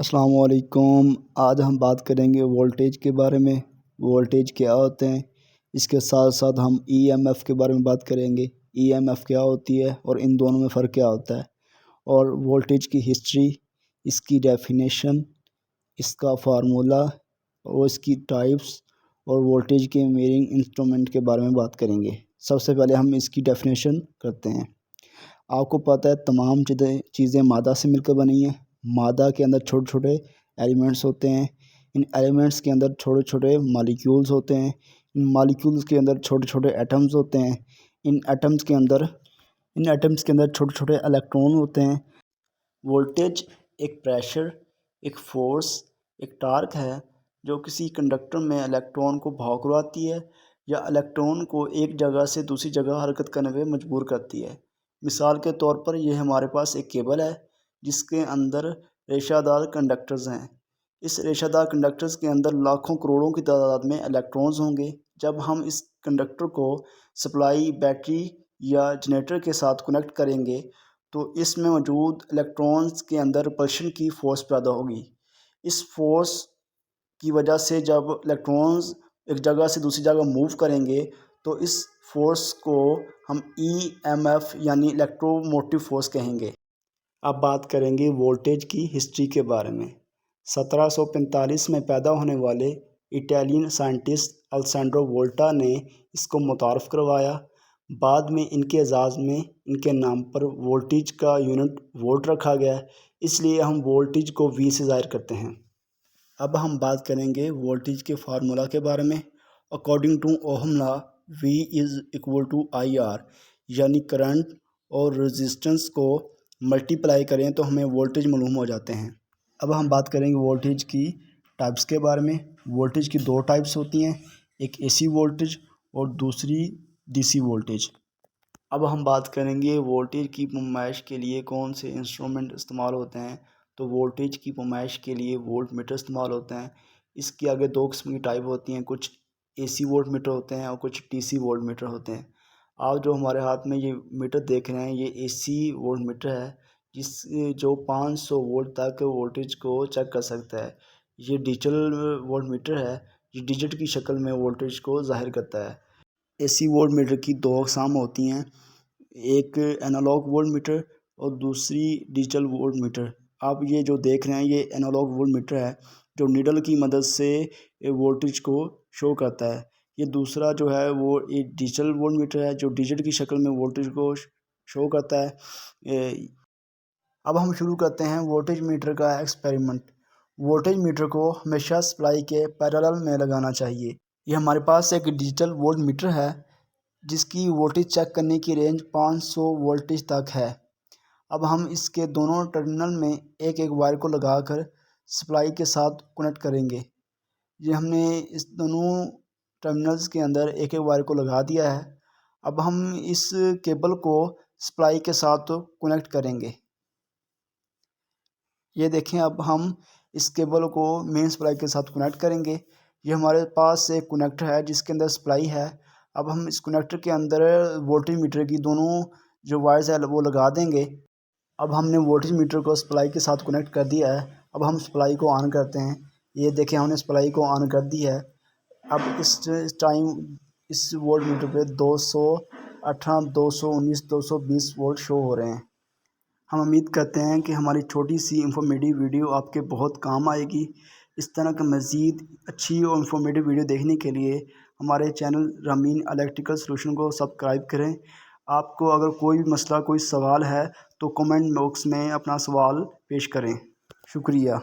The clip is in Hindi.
अस्सलाम वालेकुम। आज हम बात करेंगे वोल्टेज के बारे में। वोल्टेज क्या होते हैं, इसके साथ साथ हम ईएमएफ के बारे में बात करेंगे। ईएमएफ क्या होती है और इन दोनों में फ़र्क क्या होता है, और वोल्टेज की हिस्ट्री, इसकी डेफिनेशन, इसका फार्मूला और इसकी टाइप्स, और वोल्टेज के मेजरिंग इंस्ट्रूमेंट के बारे में बात करेंगे। सबसे पहले हम इसकी डेफिनेशन करते हैं। आपको पता है तमाम चीज़ें मादा से मिलकर बनी हैं। मादा के अंदर छोटे छोटे एलिमेंट्स होते हैं। इन एलिमेंट्स के अंदर छोटे छोटे मॉलिक्यूल्स होते हैं। इन मॉलिक्यूल्स के अंदर छोटे छोटे एटम्स होते हैं। इन एटम्स के अंदर छोटे छोटे इलेक्ट्रॉन होते हैं। वोल्टेज एक प्रेशर, एक फोर्स, एक टार्क है जो किसी कंडक्टर में इलेक्ट्रॉन को भाव करवाती है या इलेक्ट्रॉन को एक जगह से दूसरी जगह हरकत करने में मजबूर करती है। मिसाल के तौर पर यह हमारे पास एक केबल है जिसके अंदर रेशादार कंडक्टर्स हैं। इस रेशादार कंडक्टर्स के अंदर लाखों करोड़ों की तादाद में इलेक्ट्रॉन्स होंगे। जब हम इस कंडक्टर को सप्लाई बैटरी या जनरेटर के साथ कनेक्ट करेंगे तो इसमें मौजूद इलेक्ट्रॉन्स के अंदर रिपल्शन की फ़ोर्स पैदा होगी। इस फोर्स की वजह से जब इलेक्ट्रॉन्स एक जगह से दूसरी जगह मूव करेंगे तो इस फोर्स को हम ईएमएफ यानी इलेक्ट्रोमोटिव फोर्स कहेंगे। अब बात करेंगे वोल्टेज की हिस्ट्री के बारे में। 1745 में पैदा होने वाले इटालियन साइंटिस्ट अलेसैंड्रो वोल्टा ने इसको मुतारफ़ करवाया। बाद में इनके एजाज़ में इनके नाम पर वोल्टेज का यूनिट वोल्ट रखा गया, इसलिए हम वोल्टेज को वी से ज़ाहिर करते हैं। अब हम बात करेंगे वोल्टेज के फार्मूला के बारे में। According to Ohm law, V is equal to I R, यानी करंट और रेजिस्टेंस को मल्टीप्लाई करें तो हमें वोल्टेज मालूम हो जाते हैं। अब हम बात करेंगे वोल्टेज की टाइप्स के बारे में। वोल्टेज की दो टाइप्स होती हैं, एक एसी वोल्टेज और दूसरी डीसी वोल्टेज। अब हम बात करेंगे वोल्टेज की पैमाइश के लिए कौन से इंस्ट्रूमेंट इस्तेमाल होते हैं। तो वोल्टेज की पैमाइश के लिए वोल्ट मीटर इस्तेमाल होते हैं। इसके आगे दो किस्म की टाइप होती हैं, कुछ एसी वोल्ट मीटर होते हैं और कुछ डीसी वोल्ट मीटर होते हैं। आप जो हमारे हाथ में ये मीटर देख रहे हैं, ये एसी वोल्ट मीटर है जो 500 वोल्ट तक वोल्टेज को चेक कर सकता है। ये डिजिटल वोल्ट मीटर है, ये डिजिट की शक्ल में वोल्टेज को जाहिर करता है। एसी वोल्ट मीटर की दो अक़साम होती हैं, एक एनालॉग वोल्ट मीटर और दूसरी डिजिटल वोल्ट मीटर। आप ये जो देख रहे हैं ये एनालॉग वोल्ट मीटर है जो नीडल की मदद से वोल्टेज को शो करता है। ये दूसरा जो है वो एक डिजिटल वोल्ट मीटर है जो डिजिट की शक्ल में वोल्टेज को शो करता है। अब हम शुरू करते हैं वोल्टेज मीटर का एक्सपेरिमेंट। वोल्टेज मीटर को हमेशा सप्लाई के पैरेलल में लगाना चाहिए। ये हमारे पास एक डिजिटल वोल्ट मीटर है जिसकी वोल्टेज चेक करने की रेंज 500 वोल्टेज तक है। अब हम इसके दोनों टर्मिनल में एक एक वायर को लगाकर सप्लाई के साथ कनेक्ट करेंगे। ये हमने इस दोनों टर्मिनल्स के अंदर एक एक वायर को लगा दिया है। अब हम इस केबल को सप्लाई के साथ कनेक्ट करेंगे। ये देखें, अब हम इस केबल को मेन सप्लाई के साथ कनेक्ट करेंगे। ये हमारे पास एक कनेक्टर है जिसके अंदर सप्लाई है। अब हम इस कनेक्टर के अंदर वोल्टेज मीटर की दोनों जो वायर्स है वो लगा देंगे। अब हमने वोल्टेज मीटर को सप्लाई के साथ कनेक्ट कर दिया है। अब हम सप्लाई को ऑन करते हैं। ये देखें, हमने सप्लाई को ऑन कर दी है। अब इस टाइम इस वोल्ट मीटर पे 218, 219, 220 वोल्ट शो हो रहे हैं। हम उम्मीद करते हैं कि हमारी छोटी सी इंफॉर्मेटिव वीडियो आपके बहुत काम आएगी। इस तरह का मज़ीद अच्छी और इंफॉर्मेटिव वीडियो देखने के लिए हमारे चैनल रामीन इलेक्ट्रिकल सॉल्यूशन को सब्सक्राइब करें। आपको अगर कोई भी मसला, कोई सवाल है तो कमेंट बॉक्स में अपना सवाल पेश करें। शुक्रिया।